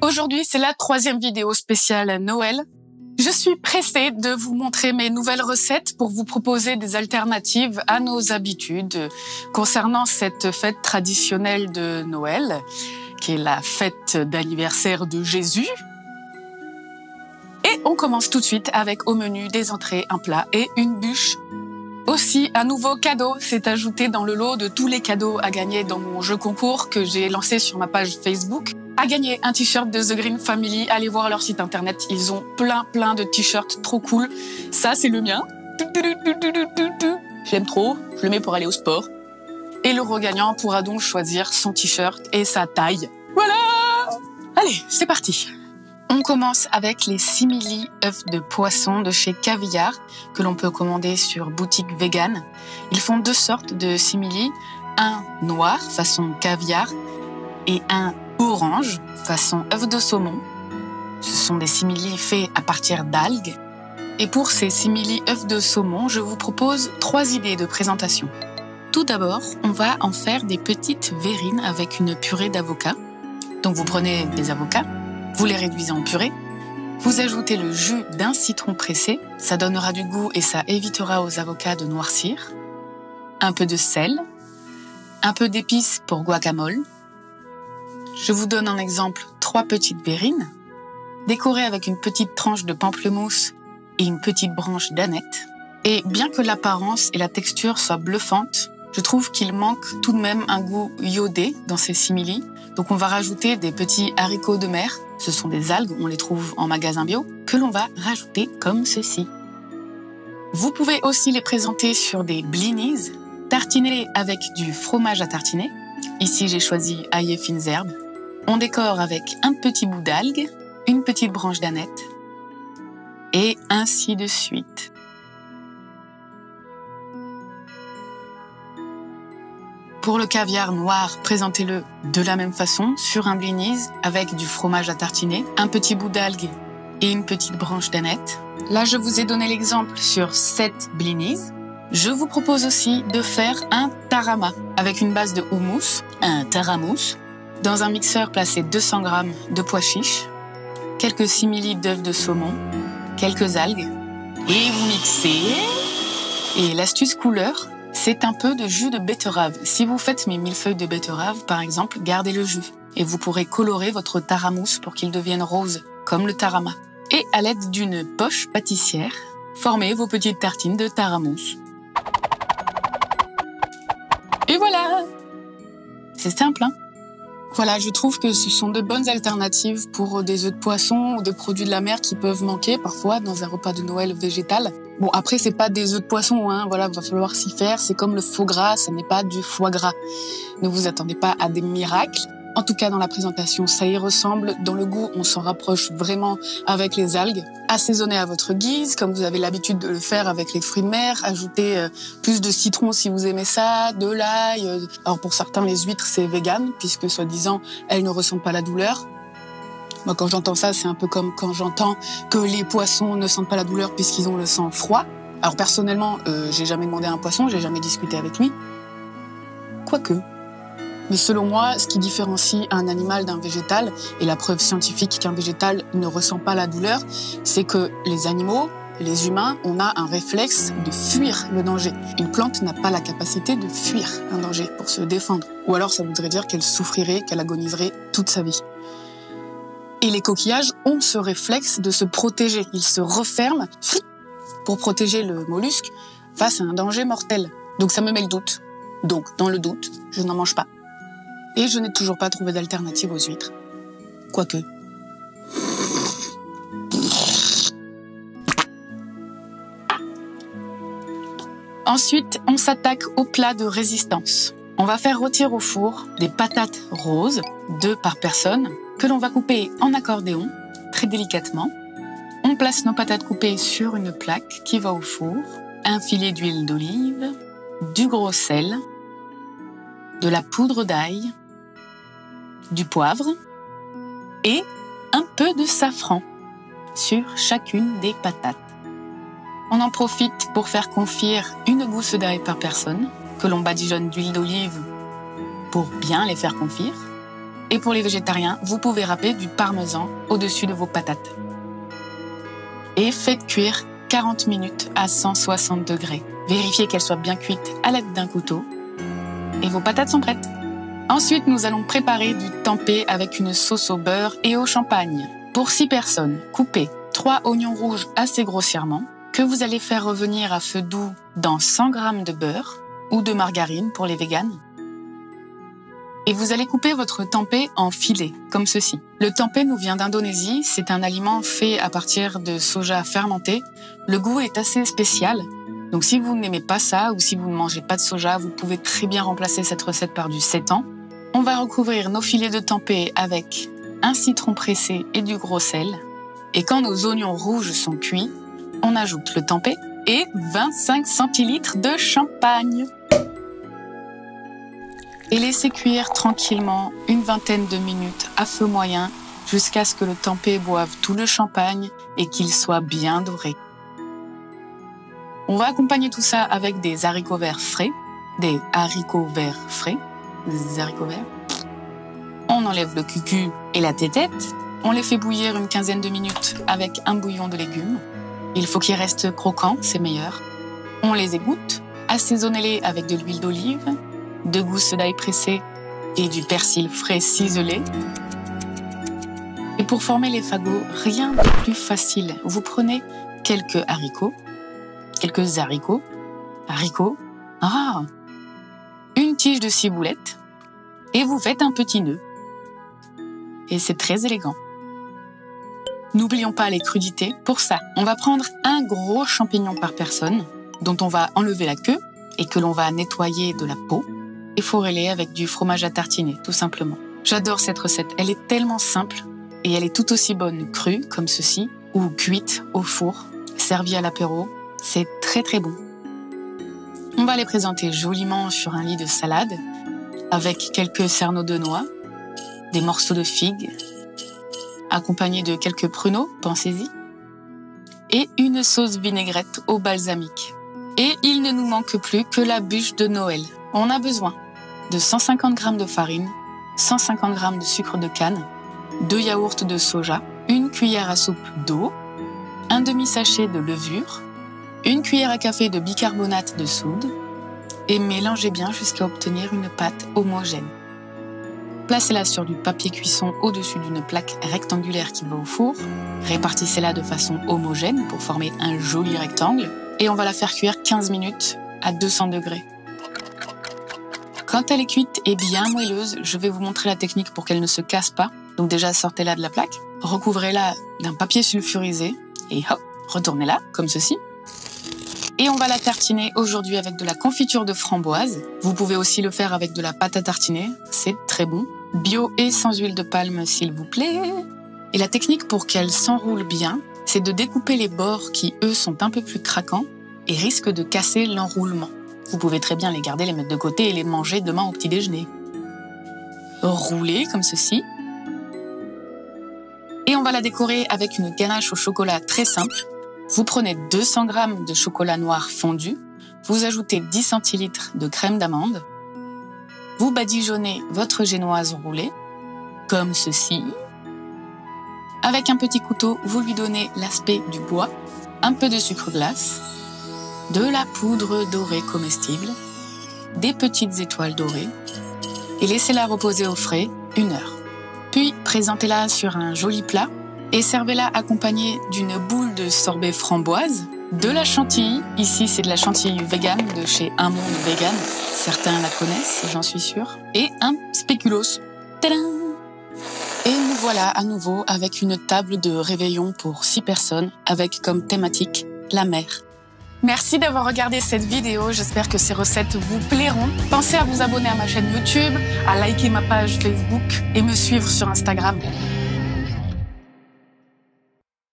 Aujourd'hui, c'est la 3e vidéo spéciale Noël. Je suis pressée de vous montrer mes nouvelles recettes pour vous proposer des alternatives à nos habitudes concernant cette fête traditionnelle de Noël, qui est la fête d'anniversaire de Jésus. Et on commence tout de suite avec au menu des entrées, un plat et une bûche. Aussi, un nouveau cadeau s'est ajouté dans le lot de tous les cadeaux à gagner dans mon jeu concours que j'ai lancé sur ma page Facebook. À gagner un t-shirt de The Green Family, allez voir leur site internet, ils ont plein de t-shirts trop cool. Ça, c'est le mien. J'aime trop, je le mets pour aller au sport. Et l'heureux gagnant pourra donc choisir son t-shirt et sa taille. Voilà! Allez, c'est parti! On commence avec les simili œufs de poisson de chez Caviar que l'on peut commander sur boutique vegan. Ils font 2 sortes de simili, un noir façon caviar et un orange façon œuf de saumon. Ce sont des simili faits à partir d'algues. Et pour ces simili œufs de saumon, je vous propose 3 idées de présentation. Tout d'abord, on va en faire des petites verrines avec une purée d'avocat. Donc vous prenez des avocats, vous les réduisez en purée, vous ajoutez le jus d'un citron pressé, ça donnera du goût et ça évitera aux avocats de noircir, un peu de sel, un peu d'épices pour guacamole. Je vous donne en exemple 3 petites verrines, décorées avec une petite tranche de pamplemousse et une petite branche d'aneth. Et bien que l'apparence et la texture soient bluffantes, je trouve qu'il manque tout de même un goût iodé dans ces simili. Donc on va rajouter des petits haricots de mer, ce sont des algues, on les trouve en magasin bio, que l'on va rajouter comme ceci. Vous pouvez aussi les présenter sur des blinis, tartinez-les avec du fromage à tartiner. Ici j'ai choisi ail et fines herbes. On décore avec un petit bout d'algue, une petite branche d'aneth, et ainsi de suite. Pour le caviar noir, présentez-le de la même façon sur un blinis avec du fromage à tartiner, un petit bout d'algue et une petite branche d'aneth. Là, je vous ai donné l'exemple sur 7 blinis. Je vous propose aussi de faire un tarama avec une base de houmous, un taramousse. Dans un mixeur, placez 200 g de pois chiches, quelques simili d'œufs de saumon, quelques algues et vous mixez. Et l'astuce couleur, c'est un peu de jus de betterave. Si vous faites mes millefeuilles de betterave, par exemple, gardez le jus. Et vous pourrez colorer votre taramousse pour qu'il devienne rose, comme le tarama. Et à l'aide d'une poche pâtissière, formez vos petites tartines de taramousse. Et voilà! C'est simple, hein? Voilà, je trouve que ce sont de bonnes alternatives pour des œufs de poisson ou des produits de la mer qui peuvent manquer parfois dans un repas de Noël végétal. Bon, après, c'est pas des œufs de poisson, hein. Voilà, va falloir s'y faire. C'est comme le faux gras, ça n'est pas du foie gras. Ne vous attendez pas à des miracles. En tout cas, dans la présentation, ça y ressemble. Dans le goût, on s'en rapproche vraiment avec les algues. Assaisonnez à votre guise, comme vous avez l'habitude de le faire avec les fruits de mer. Ajoutez plus de citron si vous aimez ça, de l'ail. Alors pour certains, les huîtres, c'est vegan, puisque soi-disant, elles ne ressentent pas la douleur. Moi, quand j'entends ça, c'est un peu comme quand j'entends que les poissons ne sentent pas la douleur puisqu'ils ont le sang froid. Alors personnellement, j'ai jamais demandé à un poisson, j'ai jamais discuté avec lui. Quoique. Mais selon moi, ce qui différencie un animal d'un végétal, et la preuve scientifique qu'un végétal ne ressent pas la douleur, c'est que les animaux, les humains, on a un réflexe de fuir le danger. Une plante n'a pas la capacité de fuir un danger pour se défendre. Ou alors ça voudrait dire qu'elle souffrirait, qu'elle agoniserait toute sa vie. Et les coquillages ont ce réflexe de se protéger. Ils se referment pour protéger le mollusque face à un danger mortel. Donc ça me met le doute. Donc, dans le doute, je n'en mange pas. Et je n'ai toujours pas trouvé d'alternative aux huîtres. Quoique. Ensuite, on s'attaque au plat de résistance. On va faire rôtir au four des patates roses, 2 par personne, que l'on va couper en accordéon, très délicatement. On place nos patates coupées sur une plaque qui va au four, un filet d'huile d'olive, du gros sel, de la poudre d'ail, du poivre et un peu de safran sur chacune des patates. On en profite pour faire confire une gousse d'ail par personne, que l'on badigeonne d'huile d'olive pour bien les faire confire. Et pour les végétariens, vous pouvez râper du parmesan au-dessus de vos patates. Et faites cuire 40 minutes à 160 degrés. Vérifiez qu'elles soient bien cuites à l'aide d'un couteau. Et vos patates sont prêtes. Ensuite, nous allons préparer du tempeh avec une sauce au beurre et au champagne. Pour 6 personnes, coupez 3 oignons rouges assez grossièrement que vous allez faire revenir à feu doux dans 100 g de beurre ou de margarine pour les véganes. Et vous allez couper votre tempeh en filets, comme ceci. Le tempeh nous vient d'Indonésie, c'est un aliment fait à partir de soja fermenté. Le goût est assez spécial, donc si vous n'aimez pas ça ou si vous ne mangez pas de soja, vous pouvez très bien remplacer cette recette par du seitan. On va recouvrir nos filets de tempeh avec un citron pressé et du gros sel. Et quand nos oignons rouges sont cuits, on ajoute le tempeh et 25 centilitres de champagne. Et laissez cuire tranquillement une vingtaine de minutes à feu moyen jusqu'à ce que le tempeh boive tout le champagne et qu'il soit bien doré. On va accompagner tout ça avec des haricots verts frais, des haricots verts. On enlève le cucu et la tétette. On les fait bouillir une quinzaine de minutes avec un bouillon de légumes. Il faut qu'ils restent croquants, c'est meilleur. On les égoutte, assaisonnez-les avec de l'huile d'olive, 2 gousses d'ail pressées et du persil frais ciselé. Et pour former les fagots, rien de plus facile. Vous prenez quelques haricots, une tige de ciboulette et vous faites un petit nœud. Et c'est très élégant. N'oublions pas les crudités. Pour ça, on va prendre un gros champignon par personne, dont on va enlever la queue et que l'on va nettoyer de la peau et fourrer-les avec du fromage à tartiner, tout simplement. J'adore cette recette. Elle est tellement simple et elle est tout aussi bonne crue, comme ceci, ou cuite au four, servie à l'apéro. C'est très très bon. On va les présenter joliment sur un lit de salade avec quelques cerneaux de noix, des morceaux de figues, accompagnés de quelques pruneaux, pensez-y, et une sauce vinaigrette au balsamique. Et il ne nous manque plus que la bûche de Noël. On a besoin de 150 g de farine, 150 g de sucre de canne, 2 yaourts de soja, 1 cuillère à soupe d'eau, un demi-sachet de levure, 1 cuillère à café de bicarbonate de soude, et mélangez bien jusqu'à obtenir une pâte homogène. Placez-la sur du papier cuisson au-dessus d'une plaque rectangulaire qui va au four. Répartissez-la de façon homogène pour former un joli rectangle. Et on va la faire cuire 15 minutes à 200 degrés. Quand elle est cuite et bien moelleuse, je vais vous montrer la technique pour qu'elle ne se casse pas. Donc déjà, sortez-la de la plaque. Recouvrez-la d'un papier sulfurisé. Et hop, retournez-la comme ceci. Et on va la tartiner aujourd'hui avec de la confiture de framboise. Vous pouvez aussi le faire avec de la pâte à tartiner. C'est très bon. Bio et sans huile de palme, s'il vous plaît. Et la technique pour qu'elle s'enroule bien, c'est de découper les bords qui, eux, sont un peu plus craquants et risquent de casser l'enroulement. Vous pouvez très bien les garder, les mettre de côté et les manger demain au petit déjeuner. Roulez comme ceci. Et on va la décorer avec une ganache au chocolat très simple. Vous prenez 200 g de chocolat noir fondu, vous ajoutez 10 centilitres de crème d'amande, vous badigeonnez votre génoise roulée, comme ceci. Avec un petit couteau, vous lui donnez l'aspect du bois, un peu de sucre glace, de la poudre dorée comestible, des petites étoiles dorées, et laissez-la reposer au frais 1 heure. Puis présentez-la sur un joli plat, et servez-la accompagnée d'une boule de sorbet framboise, de la chantilly, ici c'est de la chantilly vegan de chez Un Monde Vegan, certains la connaissent, j'en suis sûre, et un spéculoos. Tadam! Et nous voilà à nouveau avec une table de réveillon pour 6 personnes, avec comme thématique la mer. Merci d'avoir regardé cette vidéo, j'espère que ces recettes vous plairont. Pensez à vous abonner à ma chaîne YouTube, à liker ma page Facebook et me suivre sur Instagram.